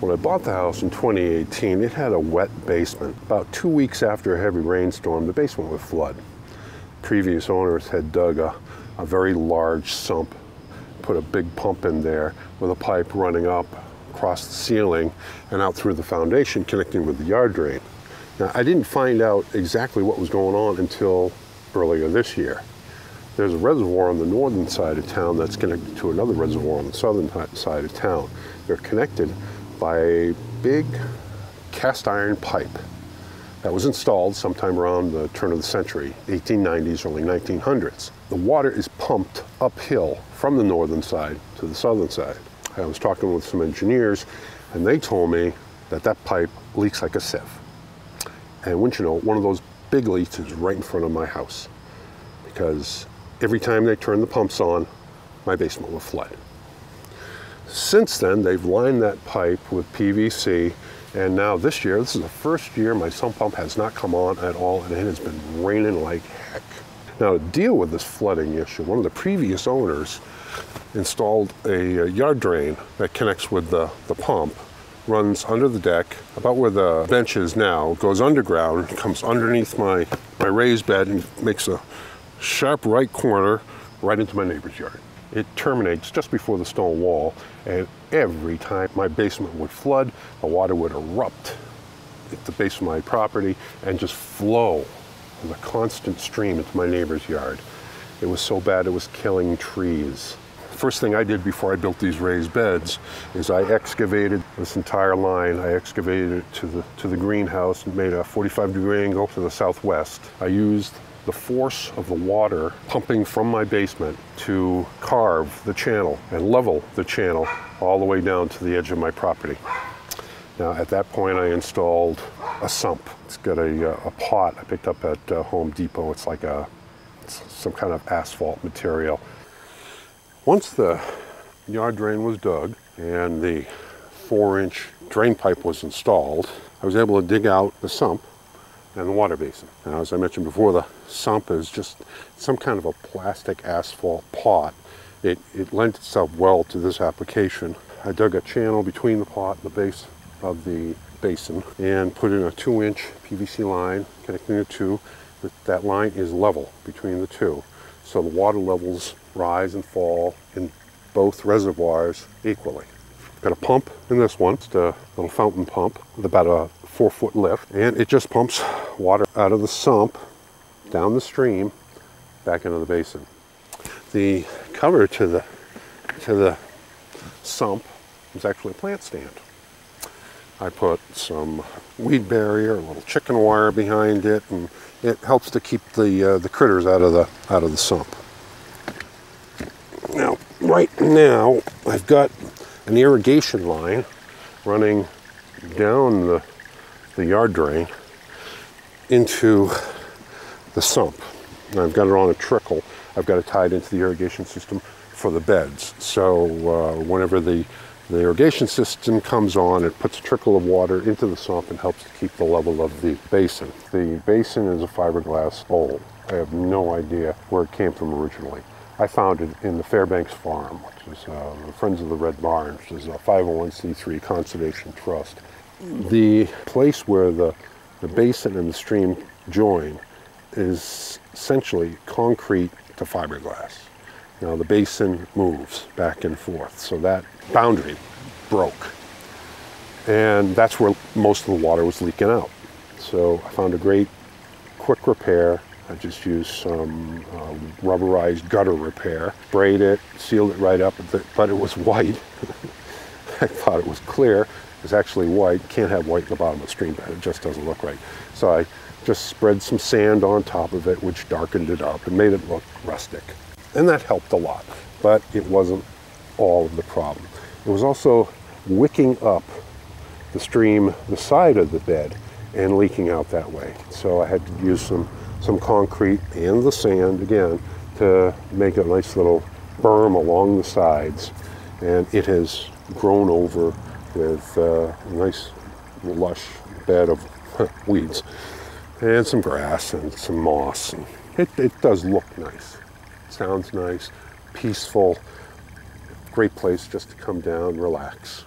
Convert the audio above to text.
When I bought the house in 2018, it had a wet basement. About 2 weeks after a heavy rainstorm, the basement would flood. Previous owners had dug a very large sump, put a big pump in there with a pipe running up across the ceiling and out through the foundation connecting with the yard drain. Now, I didn't find out exactly what was going on until earlier this year. There's a reservoir on the northern side of town that's connected to another reservoir on the southern side of town. They're connected by a big cast iron pipe that was installed sometime around the turn of the century, 1890s, early 1900s. The water is pumped uphill from the northern side to the southern side. I was talking with some engineers, and they told me that that pipe leaks like a sieve. And wouldn't you know, one of those big leaks is right in front of my house, because every time they turn the pumps on, my basement will flood. Since then, they've lined that pipe with PVC, and now this year, this is the first year my sump pump has not come on at all, and it has been raining like heck. Now, to deal with this flooding issue, one of the previous owners installed a yard drain that connects with the pump, runs under the deck, about where the bench is now, goes underground, comes underneath my raised bed, and makes a sharp right corner right into my neighbor's yard. It terminates just before the stone wall, and every time my basement would flood, the water would erupt at the base of my property and just flow with a constant stream into my neighbor's yard. It was so bad it was killing trees. First thing I did before I built these raised beds is I excavated this entire line. I excavated it to the greenhouse and made a 45-degree angle to the southwest. I used the force of the water pumping from my basement to carve the channel and level the channel all the way down to the edge of my property. Now, at that point, I installed a sump. It's got a pot I picked up at Home Depot. It's like some kind of asphalt material. Once the yard drain was dug and the 4-inch drain pipe was installed, I was able to dig out the sump and the water basin. Now, as I mentioned before, the sump is just some kind of a plastic asphalt pot. It lent itself well to this application. I dug a channel between the pot and the base of the basin and put in a 2-inch PVC line connecting the two. That line is level between the two, so the water levels rise and fall in both reservoirs equally. Got a pump in this one. It's a little fountain pump with about a 4-foot lift, and it just pumps water out of the sump down the stream back into the basin. The cover to the sump is actually a plant stand. I put some weed barrier, a little chicken wire behind it, and it helps to keep the critters out of the sump. Now, right now, I've got an irrigation line running down the yard drain into the sump. And I've got it on a trickle. I've got it tied into the irrigation system for the beds. So whenever the irrigation system comes on, it puts a trickle of water into the sump and helps to keep the level of the basin. The basin is a fiberglass bowl. I have no idea where it came from originally. I found it in the Fairbanks Farm, which is the Friends of the Red Barn, which is a 501c3 conservation trust. The place where the basin and the stream join is essentially concrete to fiberglass. Now, the basin moves back and forth, so that boundary broke. And that's where most of the water was leaking out. So I found a great quick repair. I just used some rubberized gutter repair, sprayed it, sealed it right up, but it was white. I thought it was clear. It was actually white. Can't have white in the bottom of a stream bed. It just doesn't look right. So I just spread some sand on top of it, which darkened it up and made it look rustic. And that helped a lot, but it wasn't all of the problem. It was also wicking up the stream, the side of the bed, and leaking out that way. So I had to use some concrete and the sand again to make a nice little berm along the sides, and it has grown over with a nice lush bed of weeds and some grass and some moss. And it does look nice. Sounds nice, peaceful, great place just to come down, relax.